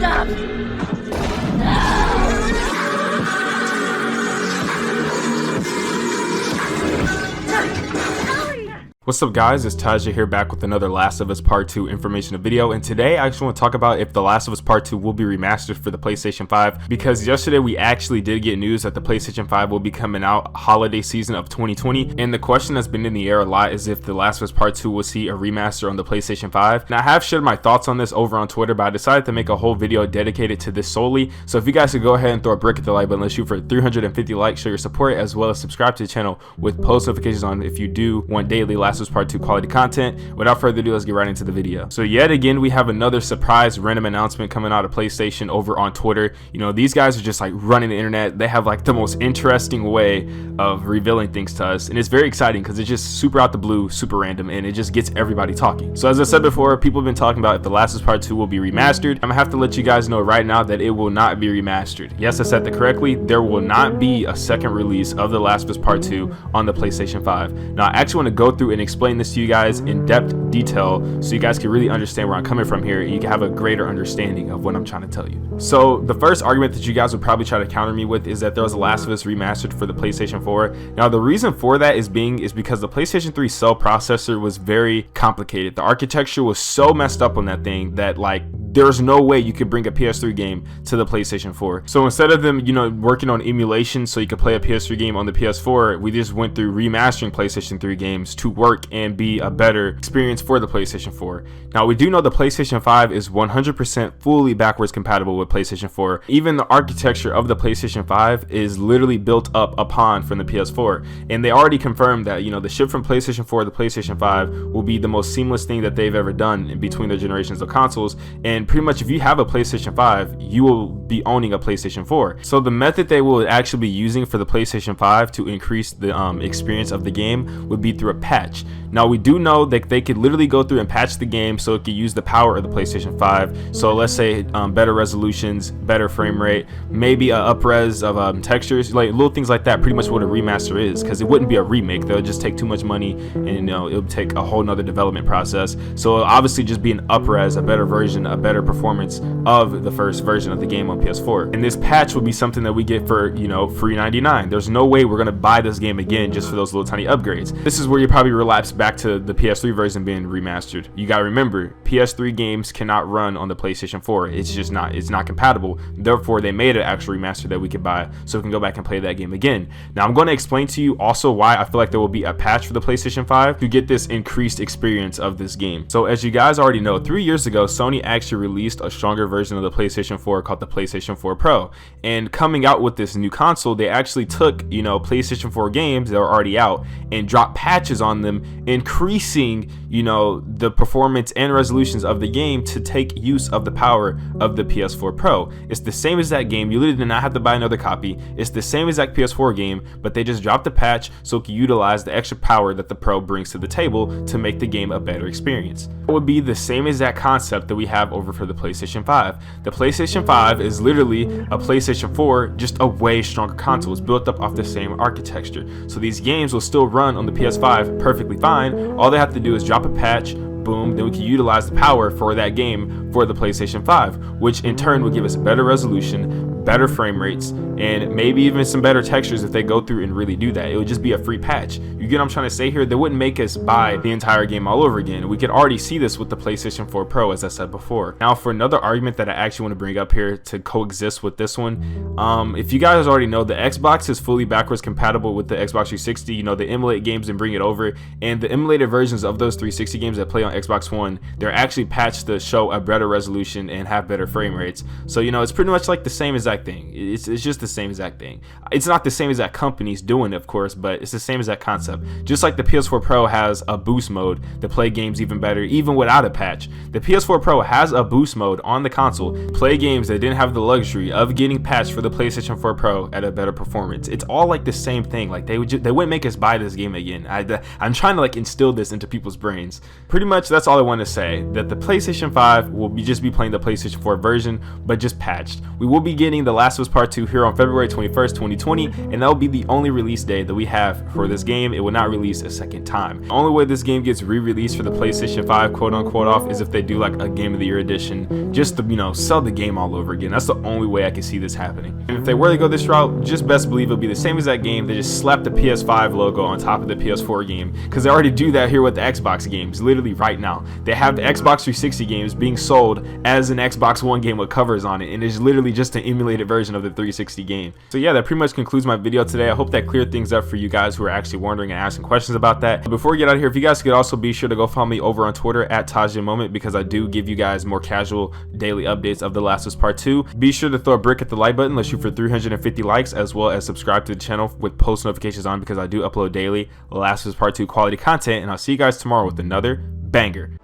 up! What's up guys, it's Tajae here back with another Last of Us Part 2 information video, and today I actually want to talk about if The Last of Us Part 2 will be remastered for the PlayStation 5, because yesterday we actually did get news that the PlayStation 5 will be coming out holiday season of 2020, and the question that's been in the air a lot is if The Last of Us Part 2 will see a remaster on the PlayStation 5. Now I have shared my thoughts on this over on Twitter, but I decided to make a whole video dedicated to this solely, so if you guys could go ahead and throw a brick at the like button, let's shoot for 350 likes, show your support, as well as subscribe to the channel with post notifications on if you do want daily Last of Us Part 2 quality content. Without further ado, let's get right into the video. So yet again, we have another surprise random announcement coming out of PlayStation over on Twitter. You know, these guys are just like running the internet. They have like the most interesting way of revealing things to us, and it's very exciting because it's just super out the blue, super random, and it just gets everybody talking. So as I said before, people have been talking about if The Last of Us Part 2 will be remastered. I'm gonna have to let you guys know right now that it will not be remastered. Yes, I said that correctly. There will not be a second release of The Last of Us Part 2 on the PlayStation 5. Now I actually want to go through and explain this to you guys in depth detail so you guys can really understand where I'm coming from here, and you can have a greater understanding of what I'm trying to tell you. So the first argument that you guys would probably try to counter me with is that there was a Last of Us remastered for the PlayStation 4. Now the reason for that is because the PlayStation 3 cell processor was very complicated. The architecture was so messed up on that thing that like there's no way you could bring a PS3 game to the PlayStation 4. So instead of them, working on emulation so you could play a PS3 game on the PS4, we just went through remastering PlayStation 3 games to work and be a better experience for the PlayStation 4. Now we do know the PlayStation 5 is 100% fully backwards compatible with PlayStation 4. Even the architecture of the PlayStation 5 is literally built up upon from the PS4, and they already confirmed that the shift from PlayStation 4 to PlayStation 5 will be the most seamless thing that they've ever done in between their generations of consoles. And pretty much if you have a PlayStation 5, you will be owning a PlayStation 4. So the method they will actually be using for the PlayStation 5 to increase the experience of the game would be through a patch. Now we do know that they could literally go through and patch the game so it could use the power of the PlayStation 5. So let's say better resolutions, better frame rate, maybe a up-res of textures, like little things like that. Pretty much what a remaster is, because it wouldn't be a remake. They'll just take too much money, and it would take a whole nother development process. So it'll obviously just be an up-res, a better version, a better performance of the first version of the game on PS4. And this patch will be something that we get for free 99. There's no way we're gonna buy this game again just for those little tiny upgrades. This is where you probably relapse back to the PS3 version being remastered. You gotta remember, PS3 games cannot run on the PlayStation 4. It's not compatible. Therefore, they made an actual remaster that we could buy so we can go back and play that game again. Now, I'm going to explain to you also why I feel like there will be a patch for the PlayStation 5 to get this increased experience of this game. So as you guys already know, 3 years ago, Sony actually released a stronger version of the PlayStation 4 called the PlayStation 4 Pro. And coming out with this new console, they actually took, PlayStation 4 games that were already out and dropped patches on them, increasing, the performance and resolutions of the game to take use of the power of the PS4 Pro. It's the same exact game. You literally did not have to buy another copy. It's the same exact PS4 game, but they just dropped the patch so it can utilize the extra power that the Pro brings to the table to make the game a better experience. It would be the same exact concept that we have over for the PlayStation 5. The PlayStation 5 is literally a PlayStation 4, just a way stronger console. It's built up off the same architecture. So these games will still run on the PS5 perfectly fine. All they have to do is drop a patch, boom, then we can utilize the power for that game for the PlayStation 5, which in turn will give us better resolution, better frame rates, and maybe even some better textures if they go through and really do that. It would just be a free patch. You get what I'm trying to say here? They wouldn't make us buy the entire game all over again. We could already see this with the PlayStation 4 Pro, as I said before. Now for another argument that I actually want to bring up here to coexist with this one, if you guys already know, the Xbox is fully backwards compatible with the Xbox 360. They emulate games and bring it over, and the emulated versions of those 360 games that play on Xbox One, they're actually patched to show a better resolution and have better frame rates. So it's pretty much like the same exact thing. It's just the same exact thing. It's not the same exact companies doing it, of course, but it's the same exact concept. Just like the PS4 Pro has a boost mode to play games even better, even without a patch. The PS4 Pro has a boost mode on the console. Play games that didn't have the luxury of getting patched for the PlayStation 4 Pro at a better performance. It's all like the same thing. Like they wouldn't make us buy this game again. I'm trying to like instill this into people's brains. Pretty much that's all I want to say. That the PlayStation 5 will just be playing the PlayStation 4 version, but just patched. We will be getting The Last of Us Part 2 here on on February 21st, 2020, and that will be the only release day that we have for this game. It will not release a second time. The only way this game gets re-released for the PlayStation 5 quote unquote off is if they do like a Game of the Year edition, just to, you know, sell the game all over again. That's the only way I can see this happening. And if they were to go this route, just best believe it'll be the same as that game. They just slap the PS5 logo on top of the PS4 game, because they already do that here with the Xbox games. Literally right now, they have the Xbox 360 games being sold as an Xbox One game with covers on it, and it's literally just an emulated version of the 360 game. So yeah, that pretty much concludes my video today. I hope that cleared things up for you guys who are actually wondering and asking questions about that. But before we get out of here, if you guys could also be sure to go follow me over on Twitter at Tajae Moment, because I do give you guys more casual daily updates of The Last of Us Part 2. Be sure to throw a brick at the like button. Let's shoot for 350 likes, as well as subscribe to the channel with post notifications on, because I do upload daily Last of Us Part 2 quality content. And I'll see you guys tomorrow with another banger.